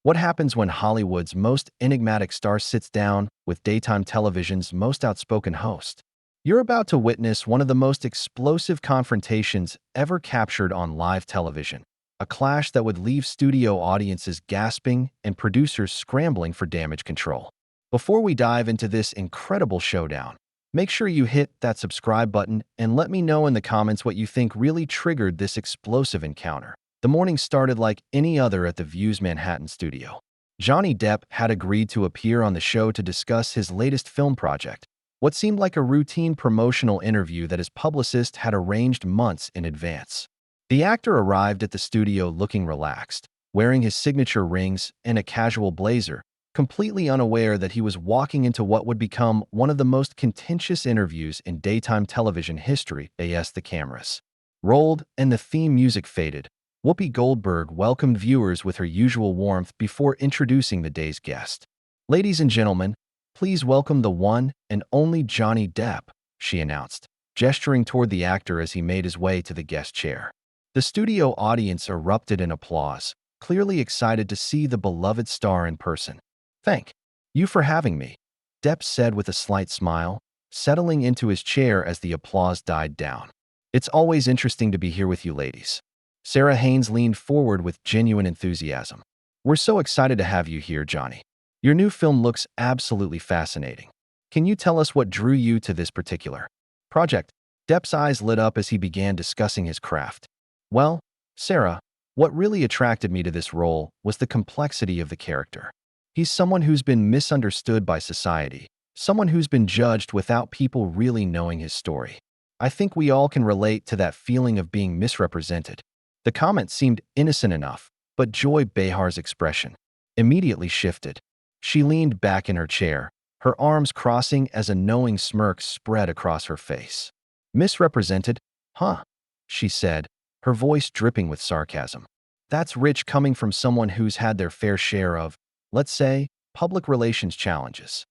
What happens when Hollywood's most enigmatic star sits down with daytime television's most outspoken host? You're about to witness one of the most explosive confrontations ever captured on live television, a clash that would leave studio audiences gasping and producers scrambling for damage control. Before we dive into this incredible showdown, make sure you hit that subscribe button and let me know in the comments what you think really triggered this explosive encounter. The morning started like any other at the View's Manhattan studio. Johnny Depp had agreed to appear on the show to discuss his latest film project, what seemed like a routine promotional interview that his publicist had arranged months in advance. The actor arrived at the studio looking relaxed, wearing his signature rings and a casual blazer, completely unaware that he was walking into what would become one of the most contentious interviews in daytime television history. As the cameras rolled and the theme music faded, Whoopi Goldberg welcomed viewers with her usual warmth before introducing the day's guest. "Ladies and gentlemen, please welcome the one and only Johnny Depp," she announced, gesturing toward the actor as he made his way to the guest chair. The studio audience erupted in applause, clearly excited to see the beloved star in person. "Thank you for having me," Depp said with a slight smile, settling into his chair as the applause died down. "It's always interesting to be here with you ladies." Sarah Haynes leaned forward with genuine enthusiasm. "We're so excited to have you here, Johnny. Your new film looks absolutely fascinating. Can you tell us what drew you to this particular project?" Depp's eyes lit up as he began discussing his craft. "Well, Sarah, what really attracted me to this role was the complexity of the character. He's someone who's been misunderstood by society, someone who's been judged without people really knowing his story. I think we all can relate to that feeling of being misrepresented." The comment seemed innocent enough, but Joy Behar's expression immediately shifted. She leaned back in her chair, her arms crossing as a knowing smirk spread across her face. "Misrepresented? Huh?" she said, her voice dripping with sarcasm. "That's rich coming from someone who's had their fair share of, let's say, public relations challenges."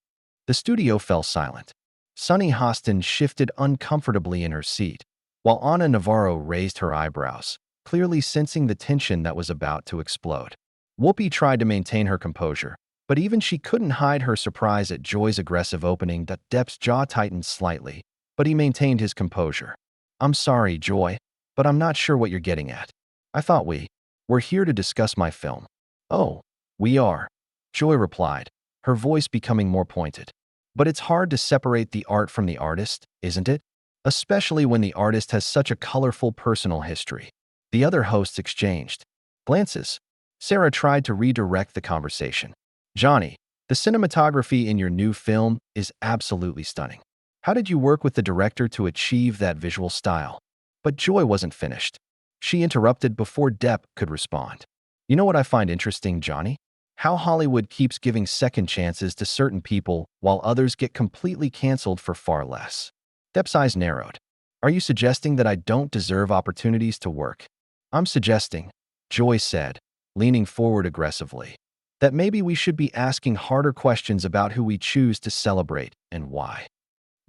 The studio fell silent. Sunny Hostin shifted uncomfortably in her seat, while Ana Navarro raised her eyebrows, clearly sensing the tension that was about to explode. Whoopi tried to maintain her composure, but even she couldn't hide her surprise at Joy's aggressive opening. Depp's jaw tightened slightly, but he maintained his composure. "I'm sorry, Joy, but I'm not sure what you're getting at. I thought we're here to discuss my film." "Oh, we are," Joy replied, her voice becoming more pointed. "But it's hard to separate the art from the artist, isn't it? Especially when the artist has such a colorful personal history." The other hosts exchanged glances. Sarah tried to redirect the conversation. "Johnny, the cinematography in your new film is absolutely stunning. How did you work with the director to achieve that visual style?" But Joy wasn't finished. She interrupted before Depp could respond. "You know what I find interesting, Johnny? How Hollywood keeps giving second chances to certain people while others get completely canceled for far less." Depp's eyes narrowed. "Are you suggesting that I don't deserve opportunities to work?" "I'm suggesting," Joy said, leaning forward aggressively, "that maybe we should be asking harder questions about who we choose to celebrate and why."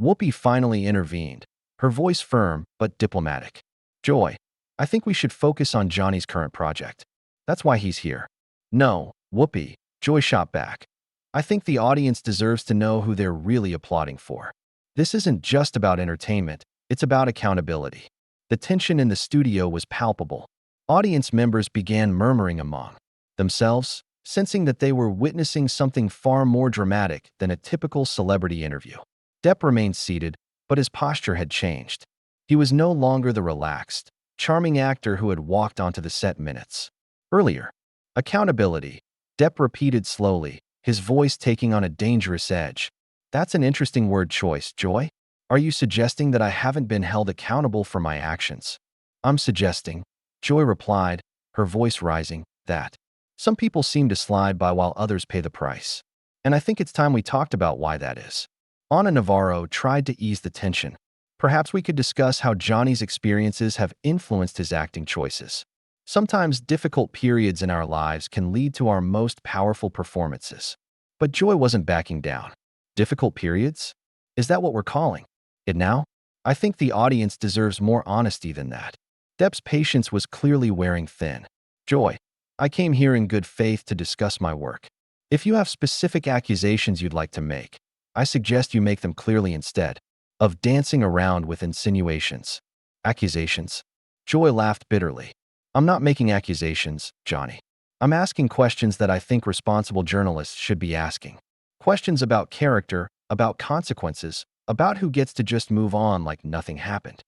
Whoopi finally intervened, her voice firm but diplomatic. "Joy, I think we should focus on Johnny's current project. That's why he's here." "No, Whoopi," Joy shot back. "I think the audience deserves to know who they're really applauding for. This isn't just about entertainment, it's about accountability." The tension in the studio was palpable. Audience members began murmuring among themselves, sensing that they were witnessing something far more dramatic than a typical celebrity interview. Depp remained seated, but his posture had changed. He was no longer the relaxed, charming actor who had walked onto the set minutes earlier. "Accountability," Depp repeated slowly, his voice taking on a dangerous edge. "That's an interesting word choice, Joy. Are you suggesting that I haven't been held accountable for my actions?" "I'm suggesting," Joy replied, her voice rising, "that some people seem to slide by while others pay the price. And I think it's time we talked about why that is." Ana Navarro tried to ease the tension. "Perhaps we could discuss how Johnny's experiences have influenced his acting choices. Sometimes difficult periods in our lives can lead to our most powerful performances." But Joy wasn't backing down. "Difficult periods? Is that what we're calling it now? I think the audience deserves more honesty than that." Depp's patience was clearly wearing thin. "Joy, I came here in good faith to discuss my work. If you have specific accusations you'd like to make, I suggest you make them clearly instead of dancing around with insinuations. Accusations? Joy laughed bitterly. I'm not making accusations, Johnny. I'm asking questions that I think responsible journalists should be asking. Questions about character, about consequences, about who gets to just move on like nothing happened.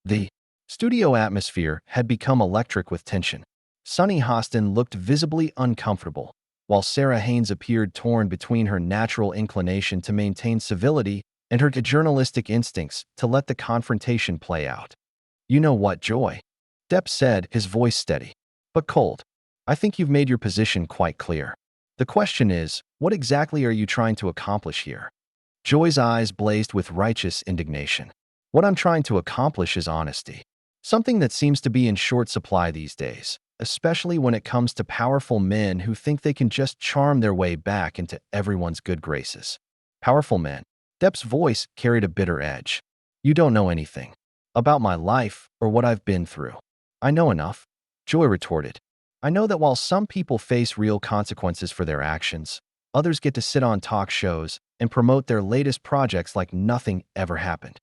The studio atmosphere had become electric with tension. Sunny Hostin looked visibly uncomfortable, while Sarah Haynes appeared torn between her natural inclination to maintain civility and her journalistic instincts to let the confrontation play out. You know what, Joy? Depp said, his voice steady, but cold. I think you've made your position quite clear. The question is, what exactly are you trying to accomplish here? Joy's eyes blazed with righteous indignation. What I'm trying to accomplish is honesty. Something that seems to be in short supply these days, especially when it comes to powerful men who think they can just charm their way back into everyone's good graces. Powerful men. Depp's voice carried a bitter edge. You don't know anything about my life or what I've been through. I know enough, Joy retorted. I know that while some people face real consequences for their actions, others get to sit on talk shows and promote their latest projects like nothing ever happened.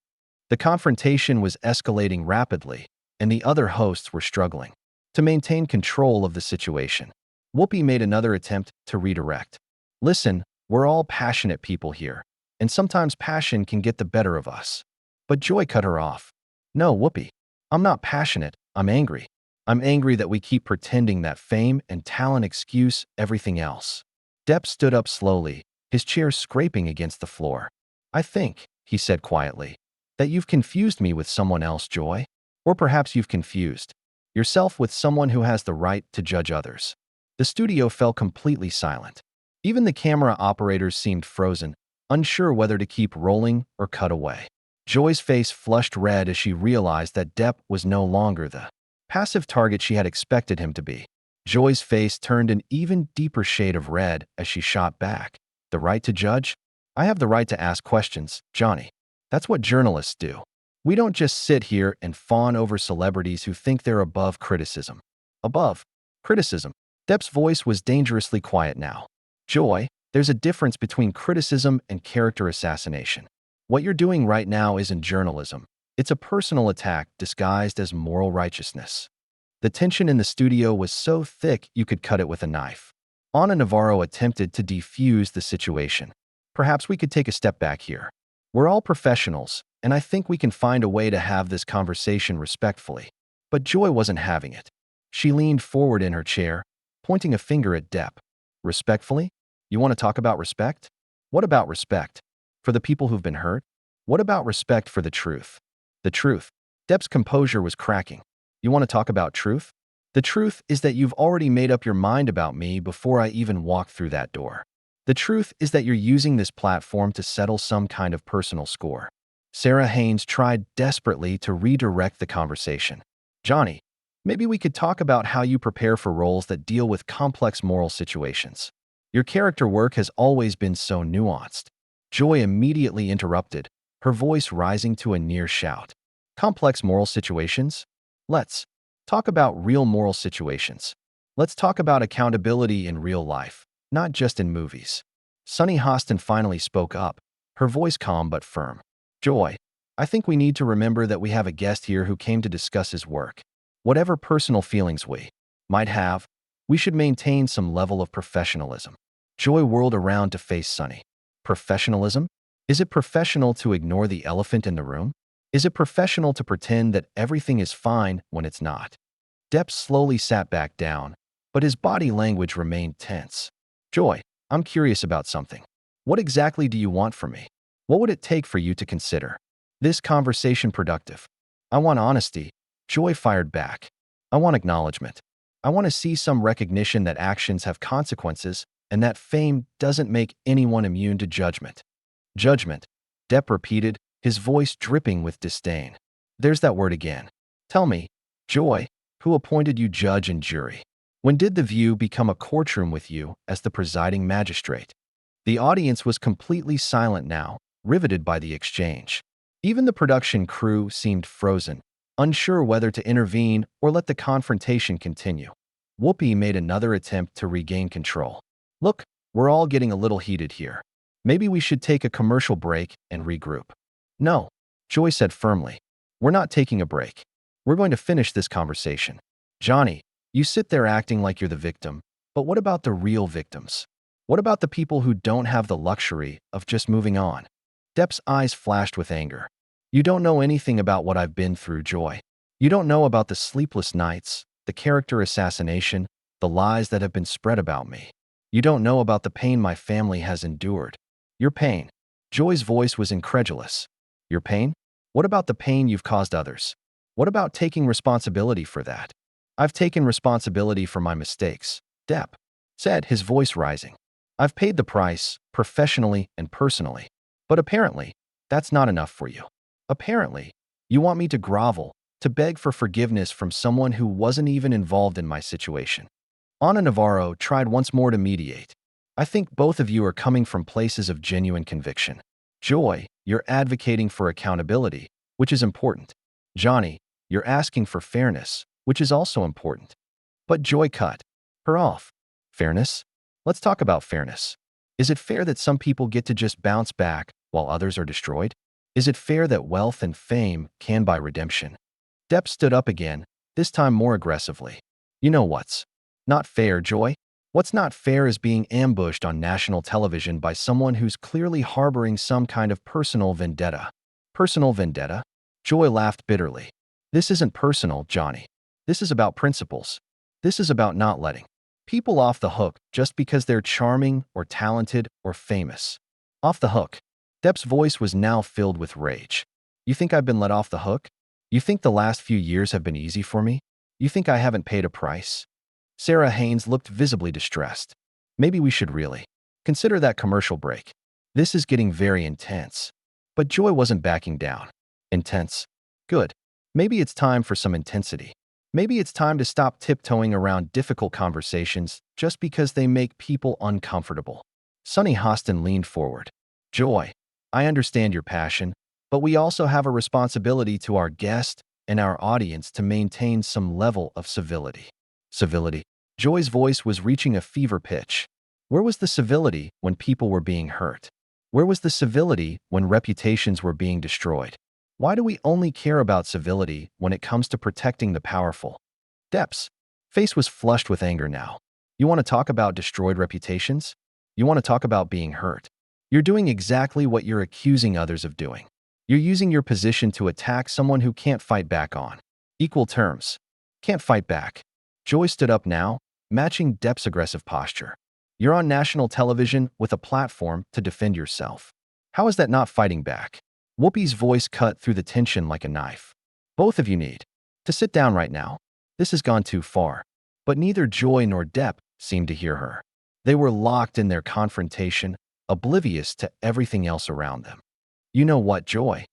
The confrontation was escalating rapidly, and the other hosts were struggling to maintain control of the situation. Whoopi made another attempt to redirect. Listen, we're all passionate people here, and sometimes passion can get the better of us. But Joy cut her off. No, Whoopi, I'm not passionate, I'm angry. I'm angry that we keep pretending that fame and talent excuse everything else. Depp stood up slowly, his chair scraping against the floor. I think, he said quietly, that you've confused me with someone else, Joy. Or perhaps you've confused yourself with someone who has the right to judge others. The studio fell completely silent. Even the camera operators seemed frozen, unsure whether to keep rolling or cut away. Joy's face flushed red as she realized that Depp was no longer the passive target she had expected him to be. Joy's face turned an even deeper shade of red as she shot back. The right to judge? I have the right to ask questions, Johnny. That's what journalists do. We don't just sit here and fawn over celebrities who think they're above criticism. Above criticism. Depp's voice was dangerously quiet now. Joy, there's a difference between criticism and character assassination. What you're doing right now isn't journalism. It's a personal attack disguised as moral righteousness. The tension in the studio was so thick you could cut it with a knife. Ana Navarro attempted to defuse the situation. Perhaps we could take a step back here. We're all professionals, and I think we can find a way to have this conversation respectfully. But Joy wasn't having it. She leaned forward in her chair, pointing a finger at Depp. Respectfully? You want to talk about respect? What about respect? For the people who've been hurt? What about respect for the truth? The truth. Depp's composure was cracking. You want to talk about truth? The truth is that you've already made up your mind about me before I even walked through that door. The truth is that you're using this platform to settle some kind of personal score. Sarah Haynes tried desperately to redirect the conversation. Johnny, maybe we could talk about how you prepare for roles that deal with complex moral situations. Your character work has always been so nuanced. Joy immediately interrupted, her voice rising to a near shout. Complex moral situations? Let's talk about real moral situations. Let's talk about accountability in real life, not just in movies. Sunny Hostin finally spoke up, her voice calm but firm. Joy, I think we need to remember that we have a guest here who came to discuss his work. Whatever personal feelings we might have, we should maintain some level of professionalism. Joy whirled around to face Sunny. Professionalism? Is it professional to ignore the elephant in the room? Is it professional to pretend that everything is fine when it's not? Depp slowly sat back down, but his body language remained tense. Joy, I'm curious about something. What exactly do you want from me? What would it take for you to consider this conversation productive? I want honesty. Joy fired back. I want acknowledgement. I want to see some recognition that actions have consequences and that fame doesn't make anyone immune to judgment. Judgment, Depp repeated, his voice dripping with disdain. There's that word again. Tell me, Joy, who appointed you judge and jury? When did The View become a courtroom with you as the presiding magistrate? The audience was completely silent now, riveted by the exchange. Even the production crew seemed frozen, unsure whether to intervene or let the confrontation continue. Whoopi made another attempt to regain control. Look, we're all getting a little heated here. Maybe we should take a commercial break and regroup. No, Joy said firmly. We're not taking a break. We're going to finish this conversation. Johnny, you sit there acting like you're the victim, but what about the real victims? What about the people who don't have the luxury of just moving on? Depp's eyes flashed with anger. You don't know anything about what I've been through, Joy. You don't know about the sleepless nights, the character assassination, the lies that have been spread about me. You don't know about the pain my family has endured. Your pain. Joy's voice was incredulous. Your pain? What about the pain you've caused others? What about taking responsibility for that? I've taken responsibility for my mistakes, Depp said, his voice rising. I've paid the price, professionally and personally. But apparently, that's not enough for you. Apparently, you want me to grovel, to beg for forgiveness from someone who wasn't even involved in my situation. Ana Navarro tried once more to mediate. I think both of you are coming from places of genuine conviction. Joy, you're advocating for accountability, which is important. Johnny, you're asking for fairness, which is also important. But Joy cut her off. Fairness? Let's talk about fairness. Is it fair that some people get to just bounce back while others are destroyed? Is it fair that wealth and fame can buy redemption? Depp stood up again, this time more aggressively. You know what's not fair, Joy? What's not fair is being ambushed on national television by someone who's clearly harboring some kind of personal vendetta. Personal vendetta? Joy laughed bitterly. This isn't personal, Johnny. This is about principles. This is about not letting people off the hook just because they're charming or talented or famous. Off the hook. Depp's voice was now filled with rage. You think I've been let off the hook? You think the last few years have been easy for me? You think I haven't paid a price? Sarah Haynes looked visibly distressed. Maybe we should really consider that commercial break. This is getting very intense. But Joy wasn't backing down. Intense? Good. Maybe it's time for some intensity. Maybe it's time to stop tiptoeing around difficult conversations just because they make people uncomfortable. Sunny Hostin leaned forward. Joy, I understand your passion, but we also have a responsibility to our guest and our audience to maintain some level of civility. Civility. Joy's voice was reaching a fever pitch. Where was the civility when people were being hurt? Where was the civility when reputations were being destroyed? Why do we only care about civility when it comes to protecting the powerful? Depp's face was flushed with anger now. You want to talk about destroyed reputations? You want to talk about being hurt? You're doing exactly what you're accusing others of doing. You're using your position to attack someone who can't fight back on equal terms. Can't fight back. Joy stood up now, matching Depp's aggressive posture. You're on national television with a platform to defend yourself. How is that not fighting back? Whoopi's voice cut through the tension like a knife. Both of you need to sit down right now. This has gone too far. But neither Joy nor Depp seemed to hear her. They were locked in their confrontation, oblivious to everything else around them. You know what, Joy?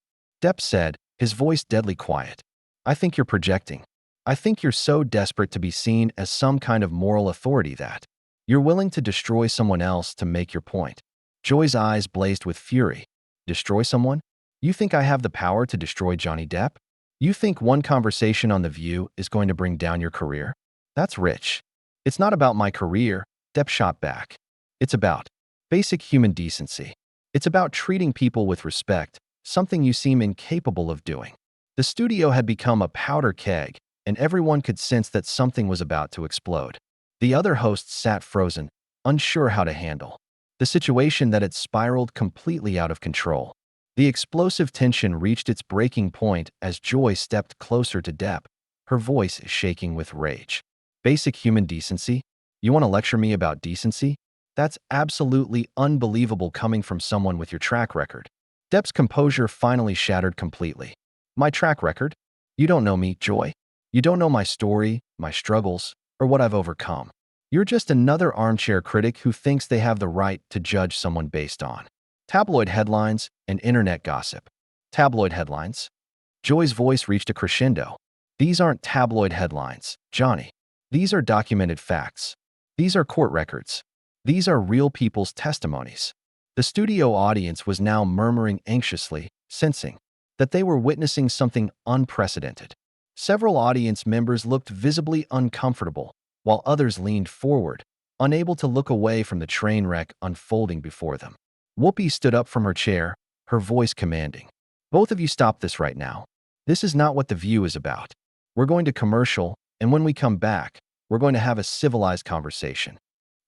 Depp said, his voice deadly quiet. I think you're projecting. I think you're so desperate to be seen as some kind of moral authority that you're willing to destroy someone else to make your point. Joy's eyes blazed with fury. Destroy someone? You think I have the power to destroy Johnny Depp? You think one conversation on The View is going to bring down your career? That's rich. It's not about my career, Depp shot back. It's about basic human decency. It's about treating people with respect, something you seem incapable of doing. The studio had become a powder keg, and everyone could sense that something was about to explode. The other hosts sat frozen, unsure how to handle the situation that had spiraled completely out of control. The explosive tension reached its breaking point as Joy stepped closer to Depp, her voice shaking with rage. Basic human decency? You want to lecture me about decency? That's absolutely unbelievable coming from someone with your track record. Depp's composure finally shattered completely. My track record? You don't know me, Joy. You don't know my story, my struggles, or what I've overcome. You're just another armchair critic who thinks they have the right to judge someone based on tabloid headlines and internet gossip. Tabloid headlines? Joy's voice reached a crescendo. These aren't tabloid headlines, Johnny. These are documented facts. These are court records. These are real people's testimonies. The studio audience was now murmuring anxiously, sensing that they were witnessing something unprecedented. Several audience members looked visibly uncomfortable, while others leaned forward, unable to look away from the train wreck unfolding before them. Whoopi stood up from her chair, her voice commanding. Both of you stop this right now. This is not what The View is about. We're going to commercial, and when we come back, we're going to have a civilized conversation.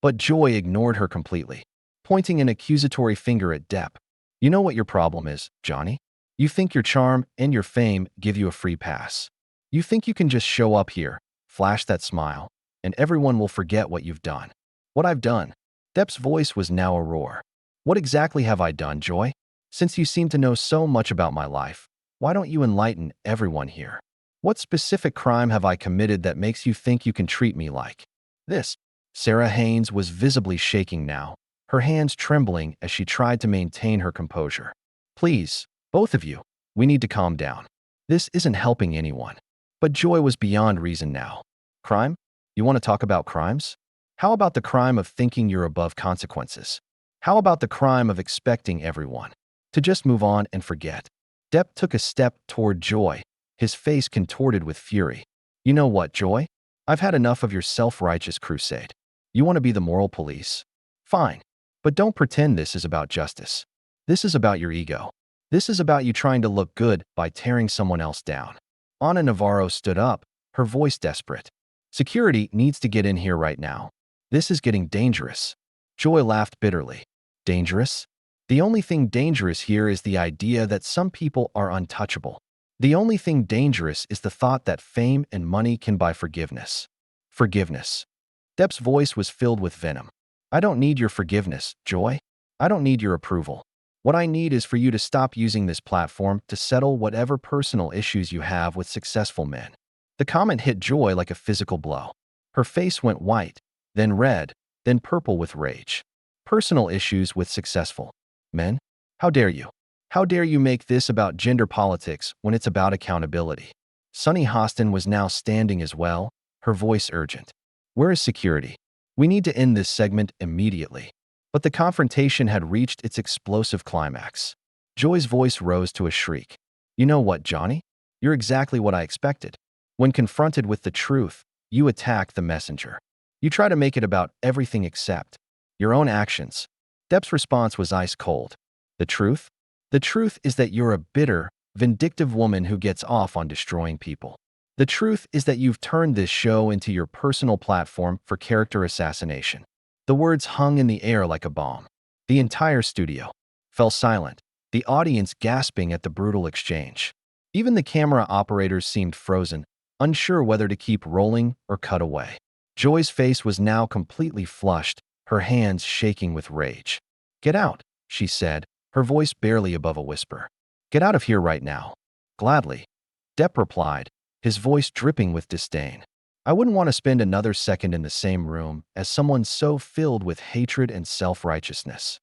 But Joy ignored her completely, pointing an accusatory finger at Depp. You know what your problem is, Johnny? You think your charm and your fame give you a free pass. You think you can just show up here, flash that smile, and everyone will forget what you've done. What I've done. Depp's voice was now a roar. What exactly have I done, Joy? Since you seem to know so much about my life, why don't you enlighten everyone here? What specific crime have I committed that makes you think you can treat me like this? Sarah Haynes was visibly shaking now, her hands trembling as she tried to maintain her composure. Please, both of you, we need to calm down. This isn't helping anyone. But Joy was beyond reason now. Crime? You want to talk about crimes? How about the crime of thinking you're above consequences? How about the crime of expecting everyone to just move on and forget? Depp took a step toward Joy, his face contorted with fury. You know what, Joy? I've had enough of your self-righteous crusade. You want to be the moral police? Fine. But don't pretend this is about justice. This is about your ego. This is about you trying to look good by tearing someone else down. Ana Navarro stood up, her voice desperate. Security needs to get in here right now. This is getting dangerous. Joy laughed bitterly. Dangerous? The only thing dangerous here is the idea that some people are untouchable. The only thing dangerous is the thought that fame and money can buy forgiveness. Forgiveness. Depp's voice was filled with venom. I don't need your forgiveness, Joy. I don't need your approval. What I need is for you to stop using this platform to settle whatever personal issues you have with successful men. The comment hit Joy like a physical blow. Her face went white, then red, then purple with rage. Personal issues with successful men? How dare you? How dare you make this about gender politics when it's about accountability? Sunny Hostin was now standing as well, her voice urgent. Where is security? We need to end this segment immediately. But the confrontation had reached its explosive climax. Joy's voice rose to a shriek. You know what, Johnny? You're exactly what I expected. When confronted with the truth, you attack the messenger. You try to make it about everything except your own actions. Depp's response was ice cold. The truth? The truth is that you're a bitter, vindictive woman who gets off on destroying people. The truth is that you've turned this show into your personal platform for character assassination. The words hung in the air like a bomb. The entire studio fell silent, the audience gasping at the brutal exchange. Even the camera operators seemed frozen, unsure whether to keep rolling or cut away. Joy's face was now completely flushed, her hands shaking with rage. Get out, she said, her voice barely above a whisper. Get out of here right now. Gladly. Depp replied, his voice dripping with disdain. I wouldn't want to spend another second in the same room as someone so filled with hatred and self-righteousness.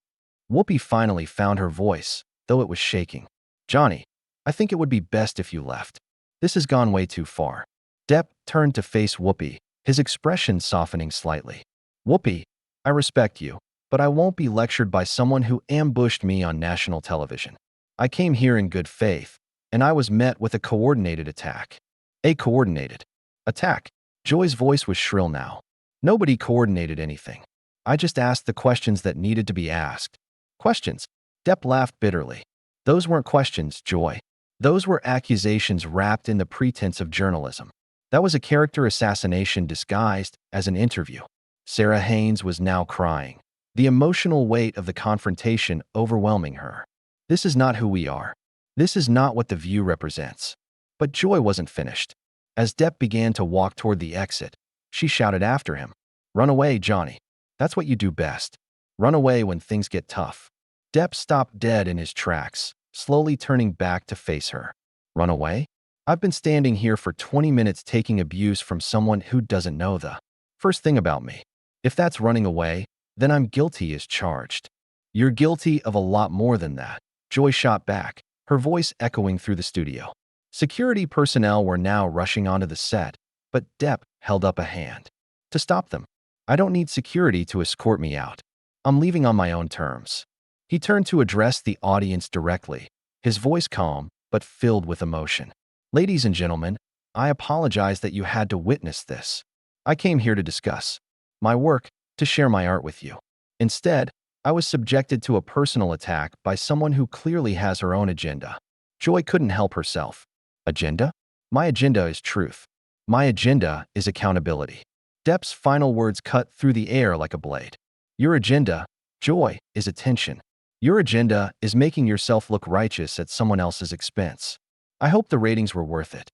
Whoopi finally found her voice, though it was shaking. Johnny, I think it would be best if you left. This has gone way too far. Depp turned to face Whoopi, his expression softening slightly. Whoopi, I respect you, but I won't be lectured by someone who ambushed me on national television. I came here in good faith, and I was met with a coordinated attack. A coordinated attack. Joy's voice was shrill now. Nobody coordinated anything. I just asked the questions that needed to be asked. Questions? Depp laughed bitterly. Those weren't questions, Joy. Those were accusations wrapped in the pretense of journalism. That was a character assassination disguised as an interview. Sarah Haynes was now crying, the emotional weight of the confrontation overwhelming her. This is not who we are. This is not what The View represents. But Joy wasn't finished. As Depp began to walk toward the exit, she shouted after him. Run away, Johnny. That's what you do best. Run away when things get tough. Depp stopped dead in his tracks, slowly turning back to face her. Run away? I've been standing here for 20 minutes taking abuse from someone who doesn't know the first thing about me. If that's running away, then I'm guilty as charged. You're guilty of a lot more than that. Joy shot back, her voice echoing through the studio. Security personnel were now rushing onto the set, but Depp held up a hand. To stop them. I don't need security to escort me out. I'm leaving on my own terms. He turned to address the audience directly, his voice calm but filled with emotion. Ladies and gentlemen, I apologize that you had to witness this. I came here to discuss my work, to share my art with you. Instead, I was subjected to a personal attack by someone who clearly has her own agenda. Joy couldn't help herself. Agenda? My agenda is truth. My agenda is accountability. Depp's final words cut through the air like a blade. Your agenda, Joy, is attention. Your agenda is making yourself look righteous at someone else's expense. I hope the ratings were worth it.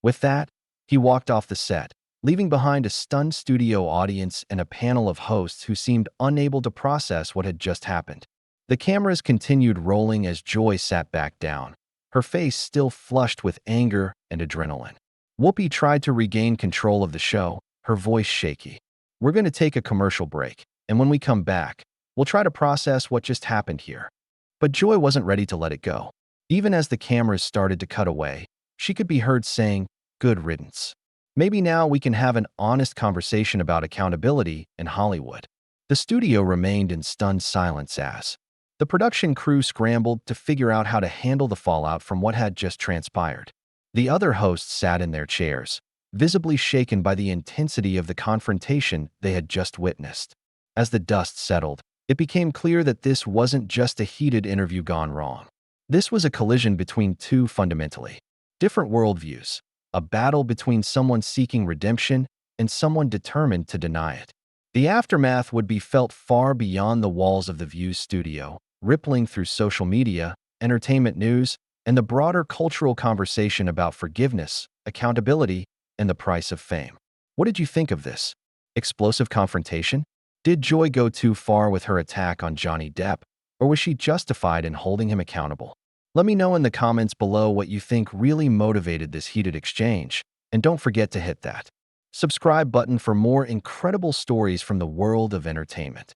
With that, he walked off the set, leaving behind a stunned studio audience and a panel of hosts who seemed unable to process what had just happened. The cameras continued rolling as Joy sat back down, her face still flushed with anger and adrenaline. Whoopi tried to regain control of the show, her voice shaky. We're going to take a commercial break, and when we come back, we'll try to process what just happened here. But Joy wasn't ready to let it go. Even as the cameras started to cut away, she could be heard saying, "Good riddance. Maybe now we can have an honest conversation about accountability in Hollywood." The studio remained in stunned silence as the production crew scrambled to figure out how to handle the fallout from what had just transpired. The other hosts sat in their chairs, visibly shaken by the intensity of the confrontation they had just witnessed. As the dust settled, it became clear that this wasn't just a heated interview gone wrong. This was a collision between two fundamentally different worldviews, a battle between someone seeking redemption and someone determined to deny it. The aftermath would be felt far beyond the walls of the View's studio, rippling through social media, entertainment news, and the broader cultural conversation about forgiveness, accountability, and the price of fame. What did you think of this explosive confrontation? Did Joy go too far with her attack on Johnny Depp, or was she justified in holding him accountable? Let me know in the comments below what you think really motivated this heated exchange, and don't forget to hit that subscribe button for more incredible stories from the world of entertainment.